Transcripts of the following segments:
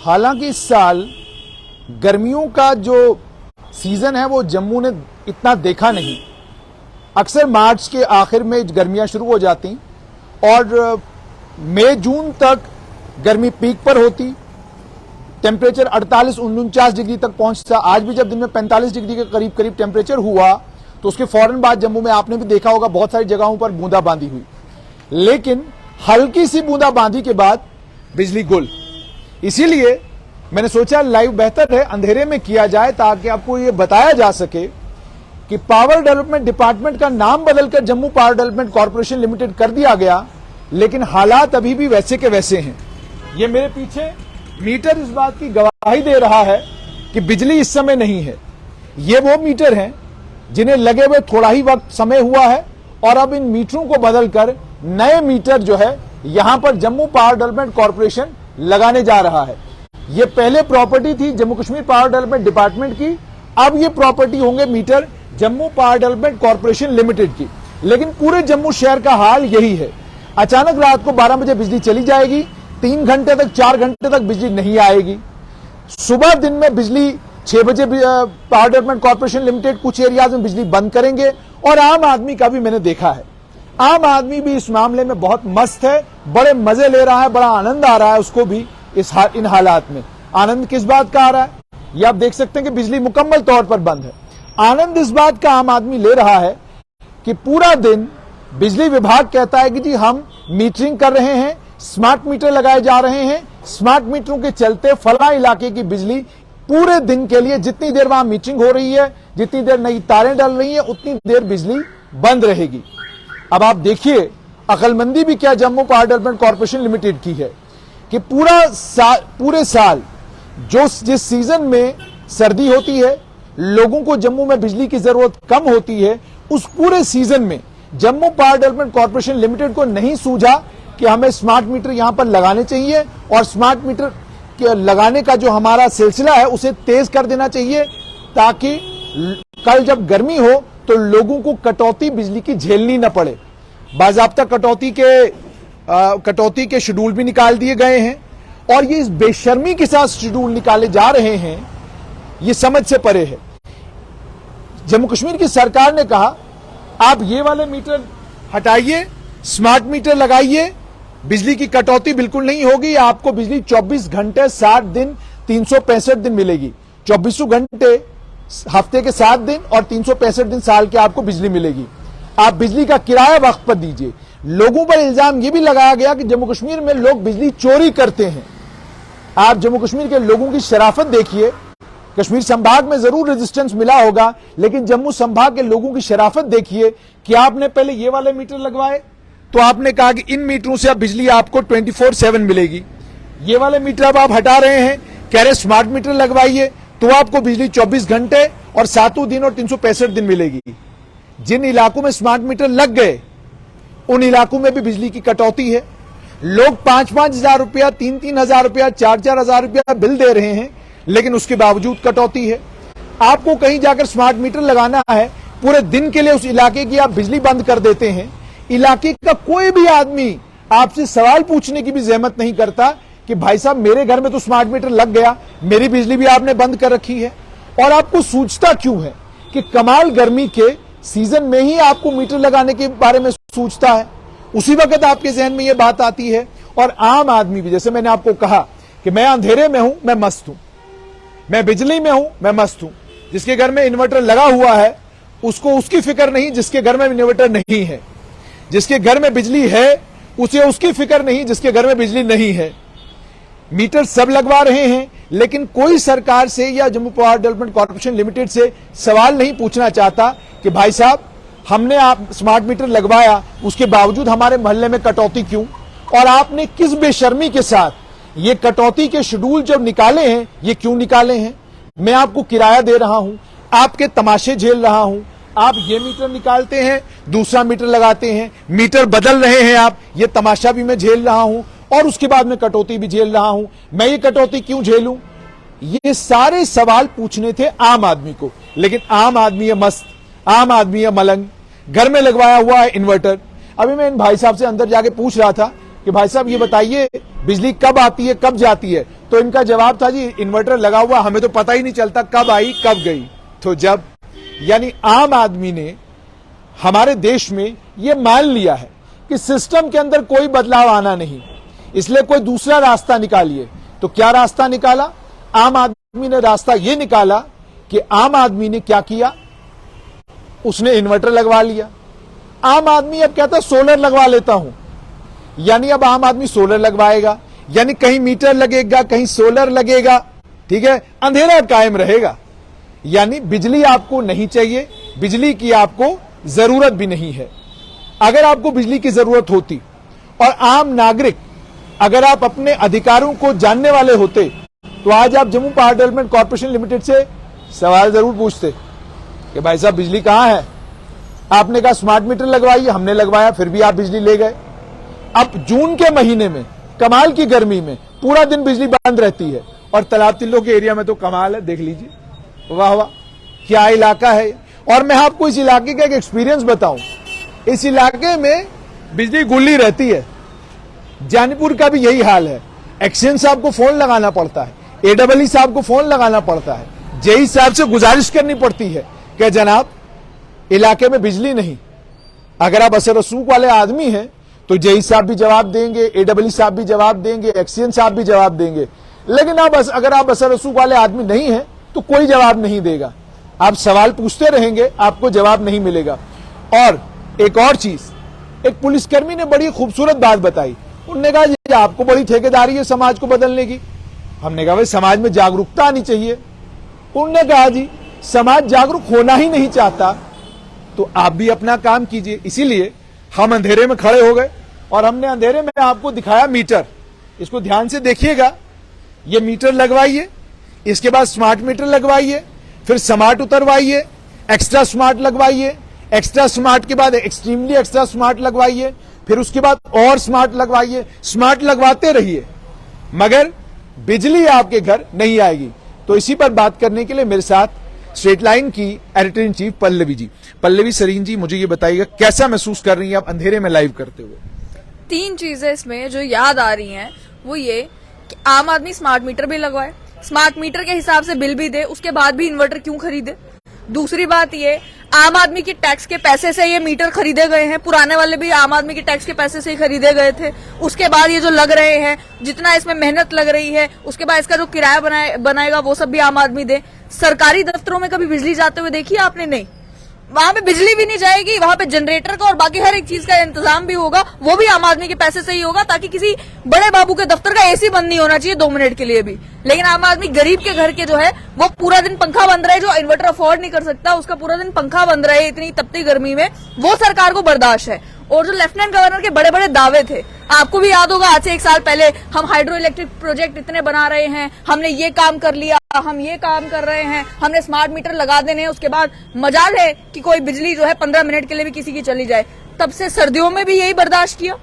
हालांकि इस साल गर्मियों का जो सीजन है वो जम्मू ने इतना देखा नहीं। अक्सर मार्च के आखिर में गर्मियां शुरू हो जाती और मई जून तक गर्मी पीक पर होती। टेम्परेचर 48-49 डिग्री तक पहुंचता। आज भी जब दिन में 45 डिग्री के करीब करीब टेम्परेचर हुआ तो उसके फौरन बाद जम्मू में आपने भी देखा होगा बहुत सारी जगहों पर बूंदाबांदी हुई, लेकिन हल्की सी बूंदाबांदी के बाद बिजली गुल। इसीलिए मैंने सोचा लाइव बेहतर है अंधेरे में किया जाए ताकि आपको यह बताया जा सके कि पावर डेवलपमेंट डिपार्टमेंट का नाम बदलकर Jammu power development corporation limited कर दिया गया, लेकिन हालात अभी भी वैसे के वैसे हैं। ये मेरे पीछे मीटर इस बात की गवाही दे रहा है कि बिजली इस समय नहीं है। ये वो मीटर हैं जिन्हें लगे हुए थोड़ा ही वक्त समय हुआ है और अब इन मीटरों को बदलकर नए मीटर जो है यहां पर जम्मू पावर डेवलपमेंट कॉर्पोरेशन लगाने जा रहा है। ये पहले प्रॉपर्टी थी Jammu Kashmir power development department की, अब ये प्रॉपर्टी होंगे meter Jammu power development corporation limited की। लेकिन पूरे जम्मू शहर का हाल यही है। अचानक रात को 12 बजे बिजली चली जाएगी, 3 घंटे तक 4 घंटे तक बिजली नहीं आएगी। सुबह दिन में बिजली 6 बजे पावर डेवलपमेंट कॉर्पोरेशन लिमिटेड कुछ एरियाज में बिजली बंद करेंगे। और आम आदमी का भी मैंने देखा है, आम आदमी भी इस मामले में बहुत मस्त है, बड़े मजे ले रहा है, बड़ा आनंद आ रहा है उसको भी इन हालात में। आनंद किस बात का आ रहा है, ये आप देख सकते हैं कि बिजली मुकम्मल तौर पर बंद है। आनंद इस बात का आम आदमी ले रहा है कि पूरा दिन बिजली विभाग कहता है कि जी हम मीटरिंग कर रहे हैं, स्मार्ट मीटर लगाए जा रहे हैं, स्मार्ट मीटरों के चलते फला इलाके की बिजली पूरे दिन के लिए जितनी देर वहां मीटरिंग हो रही है, जितनी देर नई तारें डल रही हैं, उतनी देर बिजली बंद रहेगी। अब आप देखिए अकलमंदी भी क्या Jammu power development corporation limited की है कि पूरे साल जिस सीजन में सर्दी होती है, लोगों को जम्मू में बिजली की जरूरत कम होती है, उस पूरे सीजन में Jammu power development corporation limited को नहीं सूझा कि हमें स्मार्ट मीटर यहां पर लगाने चाहिए और स्मार्ट मीटर लगाने का जो हमारा सिलसिला है उसे तेज कर देना चाहिए ताकि कल जब गर्मी हो तो लोगों को कटौती बिजली की झेलनी न पड़े। बाकायदा कटौती के शेड्यूल भी निकाल दिए गए हैं और ये इस बेशर्मी के साथ शेड्यूल निकाले जा रहे हैं, ये समझ से परे है। जम्मू कश्मीर की सरकार ने कहा आप ये वाले मीटर हटाइए, स्मार्ट मीटर लगाइए, बिजली की कटौती बिल्कुल नहीं होगी, आपको बिजली 24 घंटे 60 दिन 365 दिन मिलेगी। 24 घंटे हफ्ते के 7 दिन और 365 दिन साल के आपको बिजली मिलेगी। आप बिजली का किराया वक्त पर दीजिए। लोगों पर इल्जाम यह भी लगाया गया कि जम्मू कश्मीर में लोग बिजली चोरी करते हैं। आप जम्मू कश्मीर के लोगों की शराफत देखिए। कश्मीर संभाग में जरूर रेजिस्टेंस मिला होगा, लेकिन जम्मू संभाग के लोगों की शराफत देखिए कि आपने पहले ये वाले मीटर लगवाए तो आपने कहा कि इन मीटरों से अब बिजली आपको 24/7 मिलेगी। ये वाले मीटर अब आप हटा रहे हैं, कह रहे स्मार्ट मीटर लगवाइए तो आपको बिजली 24 घंटे और 7 दिन और 365 दिन मिलेगी। जिन इलाकों में स्मार्ट मीटर लग गए उन इलाकों में भी बिजली की कटौती है। लोग 5-5 हजार रुपया, 3-3 हजार रुपया, 4-4 हजार रुपया बिल दे रहे हैं, लेकिन उसके बावजूद कटौती है। आपको कहीं जाकर स्मार्ट मीटर लगाना है, पूरे दिन के लिए उस इलाके की आप बिजली बंद कर देते हैं। इलाके का कोई भी आदमी आपसे सवाल पूछने की भी जहमत नहीं करता कि भाई साहब मेरे घर में तो स्मार्ट मीटर लग गया, मेरी बिजली भी आपने बंद कर रखी है। और आपको सूझता क्यों है कि कमाल गर्मी के सीजन में ही आपको मीटर लगाने के बारे में सूझता है? उसी वक्त आपके जहन में यह बात आती है। और आम आदमी भी, जैसे मैंने आपको कहा कि मैं अंधेरे में हूं, मैं मस्त हूं, मैं बिजली में हूं, मैं मस्त हूं। जिसके घर में इन्वर्टर लगा हुआ है उसको उसकी फिक्र नहीं जिसके घर में इन्वर्टर नहीं है। जिसके घर में बिजली है उसे उसकी फिक्र नहीं जिसके घर में बिजली नहीं है। मीटर सब लगवा रहे हैं, लेकिन कोई सरकार से या Jammu power development corporation limited से सवाल नहीं पूछना चाहता कि भाई साहब हमने आप स्मार्ट मीटर लगवाया, उसके बावजूद हमारे मोहल्ले में कटौती क्यों, और आपने किस बेशर्मी के साथ ये कटौती के शेड्यूल जब निकाले हैं ये क्यों निकाले हैं। मैं आपको किराया दे रहा हूं, आपके तमाशे झेल रहा हूं, आप ये मीटर निकालते हैं, दूसरा मीटर लगाते हैं, मीटर बदल रहे हैं आप, ये तमाशा भी मैं झेल रहा हूं और उसके बाद में कटौती भी झेल रहा हूं। मैं ये कटौती क्यों झेलूं? ये सारे सवाल पूछने थे आम आदमी को, लेकिन आम आदमी है मस्त, आम आदमी है मलंग, घर में लगवाया हुआ है इन्वर्टर। अभी मैं इन भाई साहब से अंदर जाके पूछ रहा था कि भाई साहब ये बताइए बिजली कब आती है कब जाती है, तो इनका जवाब था जी इन्वर्टर लगा हुआ, हमें तो पता ही नहीं चलता कब आई कब गई। तो जब यानी आम आदमी ने हमारे देश में ये मान लिया है कि सिस्टम के अंदर कोई बदलाव आना नहीं, इसलिए कोई दूसरा रास्ता निकालिए। तो क्या रास्ता निकाला आम आदमी ने? रास्ता ये निकाला कि आम आदमी ने क्या किया, उसने इन्वर्टर लगवा लिया। आम आदमी अब कहता सोलर लगवा लेता हूं, यानी अब आम आदमी सोलर लगवाएगा, यानी कहीं मीटर लगेगा कहीं सोलर लगेगा, ठीक है, अंधेरा कायम रहेगा। यानी बिजली आपको नहीं चाहिए, बिजली की आपको जरूरत भी नहीं है। अगर आपको बिजली की जरूरत होती और आम नागरिक अगर आप अपने अधिकारों को जानने वाले होते तो आज आप Jammu power development corporation limited से सवाल जरूर पूछते कि भाई साहब बिजली कहां है। आपने कहा स्मार्ट मीटर लगवाइए, हमने लगवाया, फिर भी आप बिजली ले गए। अब जून के महीने में कमाल की गर्मी में पूरा दिन बिजली बंद रहती है, और तालाब तिल्लो के एरिया में तो कमाल है, देख लीजिए, वाह वाह क्या इलाका है। और मैं आपको इस इलाके का एक एक्सपीरियंस बताऊं, इस इलाके में बिजली गुल्ली रहती है। जानीपुर का भी यही हाल है, एक्शन साहब को फोन लगाना पड़ता है, एडब्ल्यू साहब को फोन लगाना पड़ता है, जेई साहब से गुजारिश करनी पड़ती है कि जनाब इलाके में बिजली नहीं। अगर आप असर रसूख वाले आदमी हैं तो जेई साहब भी जवाब देंगे, एडब्ल्यू साहब भी जवाब देंगे, एक्सीएन साहब भी जवाब देंगे। लेकिन अगर आप असर रसूख वाले आदमी नहीं हैं तो कोई जवाब नहीं देगा। आप सवाल पूछते रहेंगे, आपको जवाब नहीं मिलेगा। और एक और चीज, एक पुलिसकर्मी ने बड़ी खूबसूरत बात बताई। उन्होंने कहा जी आपको बड़ी ठेकेदारी है समाज को बदलने की। हमने कहा भाई समाज में जागरूकता आनी चाहिए। उन्होंने कहा जी समाज जागरूक होना ही नहीं चाहता, तो आप भी अपना काम कीजिए। इसीलिए हम अंधेरे में खड़े हो गए और हमने अंधेरे में आपको दिखाया मीटर। इसको ध्यान से देखिएगा, ये मीटर लगवाइए, इसके बाद स्मार्ट मीटर लगवाइए, फिर स्मार्ट उतरवाइए, एक्स्ट्रा स्मार्ट लगवाइए, एक्स्ट्रा स्मार्ट के बाद एक्सट्रीमली एक्स्ट्रा स्मार्ट लगवाइए, फिर उसके बाद और स्मार्ट लगवाइए। स्मार्ट लगवाते रहिए, मगर बिजली आपके घर नहीं आएगी। तो इसी पर बात करने के लिए मेरे साथ स्ट्रेट लाइन की editor in chief Pallavi ji. Pallavi Sarin जी, मुझे ये बताइएगा कैसा महसूस कर रही हैं आप अंधेरे में लाइव करते हुए? 3 चीजें इसमें जो याद आ रही हैं वो ये कि आम आदमी स्मार्ट मीटर भी लगवाए, स्मार्ट मीटर के हिसाब से बिल भी दे, उसके बाद भी इन्वर्टर क्यों खरीदे। दूसरी बात ये, आम आदमी के टैक्स के पैसे से ये मीटर खरीदे गए हैं, पुराने वाले भी आम आदमी के टैक्स के पैसे से ही खरीदे गए थे। उसके बाद ये जो लग रहे हैं, जितना इसमें मेहनत लग रही है, उसके बाद इसका जो किराया बनाएगा वो सब भी आम आदमी दे। सरकारी दफ्तरों में कभी बिजली जाते हुए देखी आपने? नहीं, वहां पे बिजली भी नहीं जाएगी, वहां पे जनरेटर का और बाकी हर एक चीज का इंतजाम भी होगा, वो भी आम आदमी के पैसे से ही होगा, ताकि किसी बड़े बाबू के दफ्तर का एसी बंद नहीं होना चाहिए 2 मिनट के लिए भी। लेकिन आम आदमी गरीब के घर के जो है वो पूरा दिन पंखा बंद रहे, जो इन्वर्टर अफोर्ड नहीं कर सकता उसका पूरा दिन पंखा बंद रहे इतनी तपती गर्मी में, वो सरकार को बर्दाश्त है। और जो लेफ्टिनेंट गवर्नर के बड़े बड़े दावे थे, आपको भी याद होगा, आज से 1 साल पहले हम हाइड्रो इलेक्ट्रिक प्रोजेक्ट इतने बना रहे हैं, हमने ये काम कर लिया, हम ये काम कर रहे हैं, हमने स्मार्ट मीटर लगा देने हैं, उसके बाद मजाल है कि कोई बिजली जो है 15 मिनट के लिए भी किसी की चली जाए। तब से सर्दियों में भी यही बर्दाश्त किया।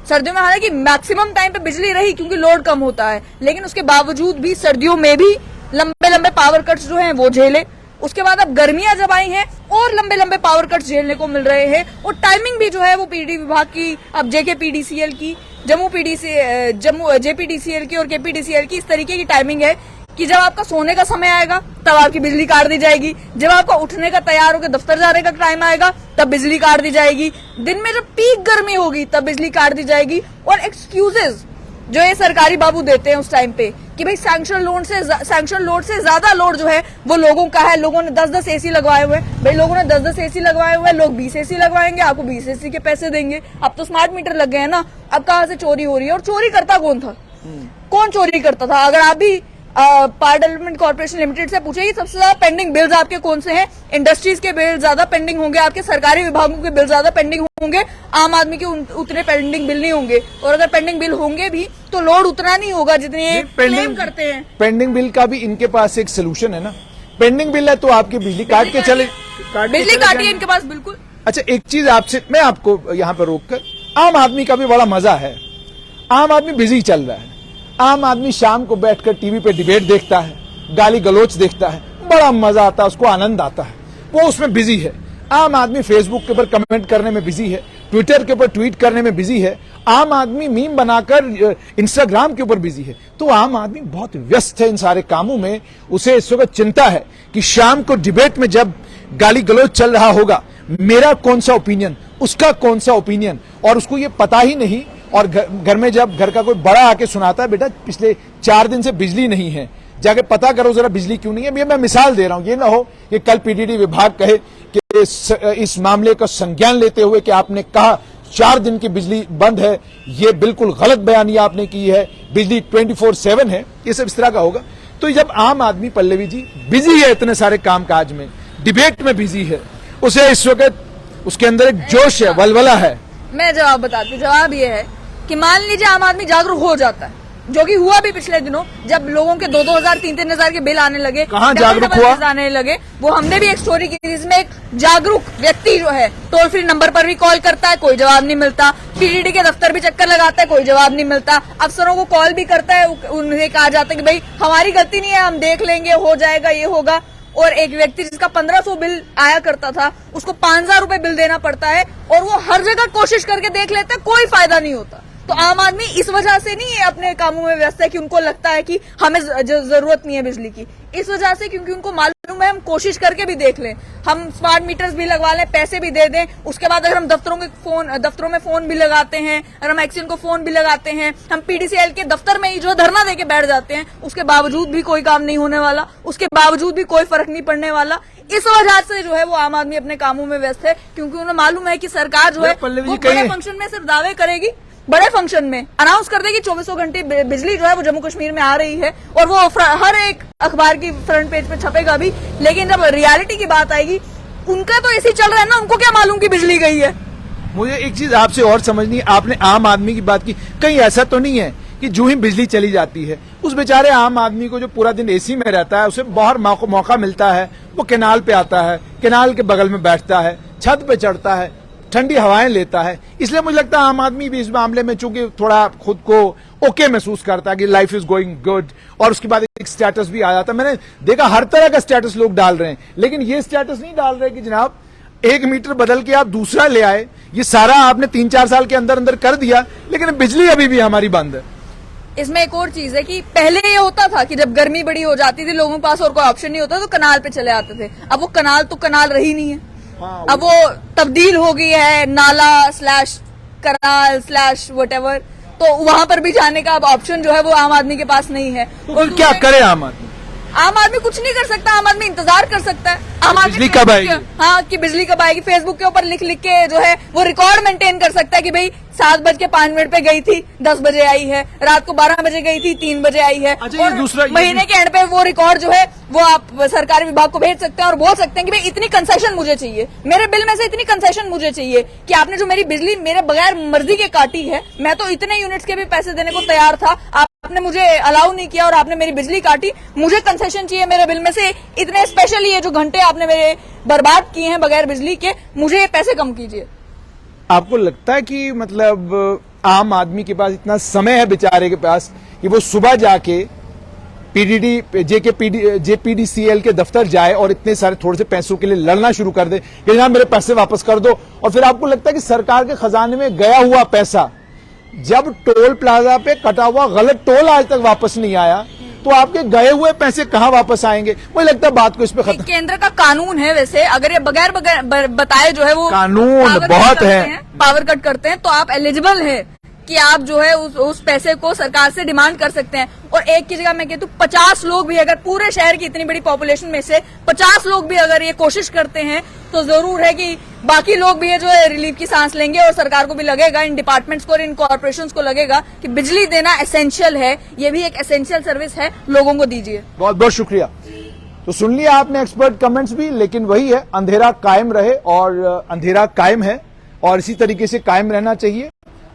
सर्दियों में हालांकि मैक्सिमम टाइम पे बिजली रही क्योंकि लोड कम होता है, लेकिन उसके बावजूद भी सर्दियों में भी लंबे लंबे पावर कट्स जो हैं वो झेले। उसके बाद अब गर्मियां जब आई हैं और लंबे लंबे पावर कट्स झेलने को मिल रहे हैं, और टाइमिंग भी जो है वो पीडी विभाग की, अब जेकेपीडीसीएल की, जेपीडीसीएल की और केपीडीसीएल की इस तरीके की टाइमिंग है कि जब आपका सोने का समय आएगा तब आपकी बिजली काट दी जाएगी, जब आपका उठने का तैयार होकर दफ्तर जाने का टाइम आएगा तब बिजली काट दी जाएगी, दिन में जब पीक गर्मी होगी तब बिजली काट दी जाएगी। और एक्सक्यूजेज जो ये सरकारी बाबू देते हैं उस टाइम पे कि भाई सैंक्शन लोड से ज्यादा लोड जो है वो लोगों का है, लोगों ने 10-10 एसी लगवाए हुए हैं। भाई लोगों ने 10-10 एसी लगवाए हुए हैं, लोग 20 एसी लगवाएंगे, आपको 20 एसी के पैसे देंगे। अब तो स्मार्ट मीटर लग गए हैं ना, अब कहाँ से चोरी हो रही है? और चोरी करता कौन था? कौन चोरी करता था? अगर आप भी पावर डेवलपमेंट कॉर्पोरेशन लिमिटेड से पूछे सबसे ज्यादा पेंडिंग बिल्स आपके कौन से हैं? इंडस्ट्रीज के बिल ज्यादा पेंडिंग होंगे, आपके सरकारी विभागों के बिल ज्यादा पेंडिंग होंगे, आम आदमी के उतने पेंडिंग बिल नहीं होंगे। और अगर पेंडिंग बिल होंगे भी तो लोड उतना नहीं होगा जितने ये क्लेम करते हैं। पेंडिंग बिल का भी इनके पास एक सोल्यूशन है ना, पेंडिंग बिल है तो आपकी बिजली काट के चले, बिजली काटिए इनके पास बिल्कुल। अच्छा, एक चीज आपसे मैं आपको यहाँ पर रोककर, आम आदमी का भी बड़ा मजा है। आम आदमी बिजी चल रहा है, आम आदमी शाम को बैठकर टीवी पे डिबेट देखता है, गाली गलोच देखता है, बड़ा मजा आता है, उसको आनंद आता है, वो उसमें बिजी है। आम आदमी फेसबुक के ऊपर कमेंट करने में बिजी है, ट्विटर के ऊपर ट्वीट करने में बिजी है, आम आदमी मीम बनाकर इंस्टाग्राम के ऊपर बिजी है। तो आम आदमी बहुत व्यस्त है इन सारे कामों में। उसे इस वक्त चिंता है कि शाम को डिबेट में जब गाली गलौज चल रहा होगा, मेरा कौन सा ओपिनियन, उसका कौन सा ओपिनियन, और उसको ये पता ही नहीं। और घर में जब घर का कोई बड़ा आके सुनाता है, बेटा पिछले 4 दिन से बिजली नहीं है, जाके पता करो जरा बिजली क्यों नहीं है। ये मैं मिसाल दे रहा हूं, ये ना हो कि कल पीडीडी विभाग कहे कि इस मामले का संज्ञान लेते हुए कि आपने कहा 4 दिन की बिजली बंद है, ये बिल्कुल गलत बयानी आपने की है, बिजली 24/7 है, ये सब इस तरह का होगा। तो जब आम आदमी, पल्लवी जी, बिजी है इतने सारे कामकाज में, डिबेट में बिजी है, उसे इस वक्त उसके अंदर एक जोश है, वलवला है। मैं जवाब बताती हूँ। जवाब ये है कि मान लीजिए आम आदमी जागरूक हो जाता है, जो कि हुआ भी पिछले दिनों, जब लोगों के 2-2 3-3 हजार के बिल आने लगे, कहाँ जागरूक हुआ, आने लगे। वो हमने भी एक स्टोरी की थी जिसमें एक जागरूक व्यक्ति जो है टोल फ्री नंबर पर भी कॉल करता है, कोई जवाब नहीं मिलता, पीडीडी के दफ्तर भी चक्कर लगाता है, कोई जवाब नहीं मिलता, अफसरों को कॉल भी करता है, उन्हें कहा जाता है कि भाई हमारी गलती नहीं है, हम देख लेंगे, हो जाएगा, ये होगा। और एक व्यक्ति जिसका 1500 बिल आया करता था, उसको 5000 रुपए बिल देना पड़ता है, और वो हर जगह कोशिश करके देख लेता है, कोई फायदा नहीं होता। तो आम आदमी इस वजह से नहीं अपने कामों में व्यस्त है कि उनको लगता है कि हमें जरूरत नहीं है बिजली की, इस वजह से क्योंकि उनको मालूम है हम कोशिश करके भी देख लें, हम स्मार्ट मीटर्स भी लगवा लें, पैसे भी दे दें, उसके बाद अगर हम दफ्तरों में फोन भी लगाते हैं, अगर हम एक्शन को फोन भी लगाते हैं, हम पीडीसीएल के दफ्तर में ही जो धरना देके बैठ जाते हैं, उसके बावजूद भी कोई काम नहीं होने वाला, उसके बावजूद भी कोई फर्क नहीं पड़ने वाला। इस वजह से जो है वो आम आदमी अपने कामों में व्यस्त है, क्योंकि उन्हें मालूम है कि सरकार जो है वो बड़े फंक्शन में सिर्फ दावे करेगी, बड़े फंक्शन में अनाउंस कर देगी 24 घंटे बिजली जो है वो जम्मू कश्मीर में आ रही है, और वो हर एक अखबार की फ्रंट पेज पे छपेगा भी। लेकिन जब रियलिटी की बात आएगी, उनका तो ऐसे ही चल रहा है ना, उनको क्या मालूम कि बिजली गई है। मुझे एक चीज आपसे और समझनी है, आपने आम आदमी की बात की, कहीं ऐसा तो नहीं है कि जो ही बिजली चली जाती है उस बेचारे आम आदमी को जो पूरा दिन एसी में रहता है, उसे बाहर मौका मिलता है, वो केनाल पे आता है, केनाल के बगल में बैठता है, छत पे चढ़ता है, ठंडी हवाएं लेता है। इसलिए मुझे लगता है आम आदमी भी इस मामले में चूंकि थोड़ा खुद को ओके महसूस करता है कि लाइफ इज गोइंग गुड, और उसके बाद एक स्टेटस भी आ जाता है। मैंने देखा हर तरह का स्टेटस लोग डाल रहे हैं, लेकिन ये स्टेटस नहीं डाल रहे कि जनाब 1 मीटर बदल के आप दूसरा ले आए, ये सारा आपने 3-4 साल के अंदर अंदर कर दिया, लेकिन बिजली अभी भी हमारी बंद है। इसमें एक और चीज है कि पहले ये होता था कि जब गर्मी बड़ी हो जाती थी, लोगों के पास और कोई ऑप्शन नहीं होता तो कनाल पे चले आते थे। अब वो कनाल तो कनाल रही नहीं है, अब वो तब्दील हो गई है नाला / कनाल / व्हाटएवर, तो वहां पर भी जाने का अब ऑप्शन जो है वो आम आदमी के पास नहीं है। तो फिर क्या करे आम आदमी? आम आदमी कुछ नहीं कर सकता, आम आदमी इंतजार कर सकता है। आम आदमी बिजली कब आएगी? हाँ, कि बिजली कब आएगी, फेसबुक के ऊपर लिख के जो है वो रिकॉर्ड मेंटेन कर सकता है कि भाई 7:05 पे गई थी, 10 बजे आई है, रात को 12 बजे गई थी, 3 बजे आई है। अच्छा, दूसरा महीने के एंड पे वो रिकॉर्ड जो है वो आप सरकारी विभाग को भेज सकते हैं और बोल सकते हैं कि भाई इतनी कंसेशन मुझे चाहिए, मेरे बिल में से इतनी कंसेशन मुझे चाहिए कि आपने जो मेरी बिजली मेरे बगैर मर्जी के काटी है, मैं तो इतने यूनिट्स के भी पैसे देने को तैयार था, आपने मुझे अलाउ नहीं किया और आपने मेरी बिजली काटी, मुझे कंसेशन चाहिए मेरे बिल में से इतने, स्पेशली ये जो घंटे आपने मेरे बर्बाद किए हैं बगैर बिजली के, मुझे ये पैसे कम कीजिए। आपको लगता है कि मतलब आम आदमी के पास इतना समय है बेचारे के पास कि वो सुबह जाके जेपीडीसीएल के दफ्तर जाए और इतने सारे थोड़े से पैसों के लिए लड़ना शुरू कर दे कि जनाब मेरे पैसे वापस कर दो, और फिर आपको लगता है कि सरकार के खजाने में गया हुआ पैसा जब टोल प्लाजा पे कटा हुआ गलत टोल आज तक वापस नहीं आया, तो आपके गए हुए पैसे कहां वापस आएंगे? मुझे लगता है बात को इस पे खत्म। केंद्र का कानून है वैसे, अगर ये बगैर बताए जो है वो कानून बहुत है, पावर कट करते हैं, तो आप एलिजिबल है कि आप जो है उस पैसे को सरकार से डिमांड कर सकते हैं। और एक की जगह मैं कहती हूँ 50 लोग भी, अगर पूरे शहर की इतनी बड़ी पॉपुलेशन में से 50 लोग भी अगर ये कोशिश करते हैं, तो जरूर है कि बाकी लोग भी है जो है रिलीफ की सांस लेंगे, और सरकार को भी लगेगा, इन डिपार्टमेंट्स को और इन कॉर्पोरेशंस को लगेगा कि बिजली देना एसेंशियल है, ये भी एक एसेंशियल सर्विस है, लोगों को दीजिए। बहुत बहुत शुक्रिया। तो सुन लिया आपने एक्सपर्ट कमेंट्स भी, लेकिन वही है, अंधेरा कायम रहे, और अंधेरा कायम है और इसी तरीके से कायम रहना चाहिए।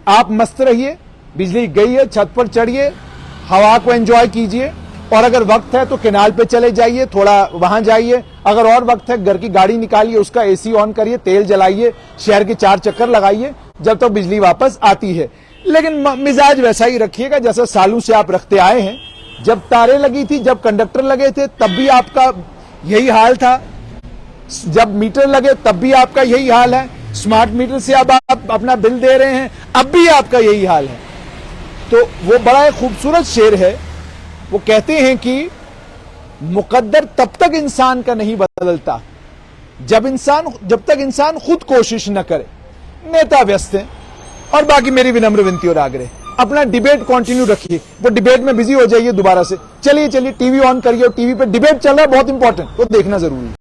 आप मस्त रहिए, बिजली गई है, छत पर चढ़िए, हवा को एंजॉय कीजिए, और अगर वक्त है तो केनाल पे चले जाइए, थोड़ा वहां जाइए, अगर और वक्त है घर की गाड़ी निकालिए, उसका एसी ऑन करिए, तेल जलाइए, शहर के 4 चक्कर लगाइए जब तक बिजली वापस आती है। लेकिन मिजाज वैसा ही रखिएगा जैसा सालों से आप रखते आए हैं। जब तारे लगी थी, जब कंडक्टर लगे थे, तब भी आपका यही हाल था, जब मीटर लगे तब भी आपका यही हाल है। स्मार्ट मीटर से अब आप अपना बिल दे रहे हैं, अब भी आपका यही हाल है। तो वो बड़ा एक खूबसूरत शेर है। वो कहते हैं कि मुकद्दर तब तक इंसान का नहीं बदलता जब तक इंसान खुद कोशिश न करे। नेता व्यस्त हैं, और बाकी मेरी विनम्र विनती और आग्रह, अपना डिबेट कंटिन्यू रखिए, वो डिबेट में बिजी हो जाइए दोबारा से। चलिए टीवी ऑन करिए, और टीवी पे डिबेट चल रहा है, बहुत इंपॉर्टेंट, वो देखना जरूरी है।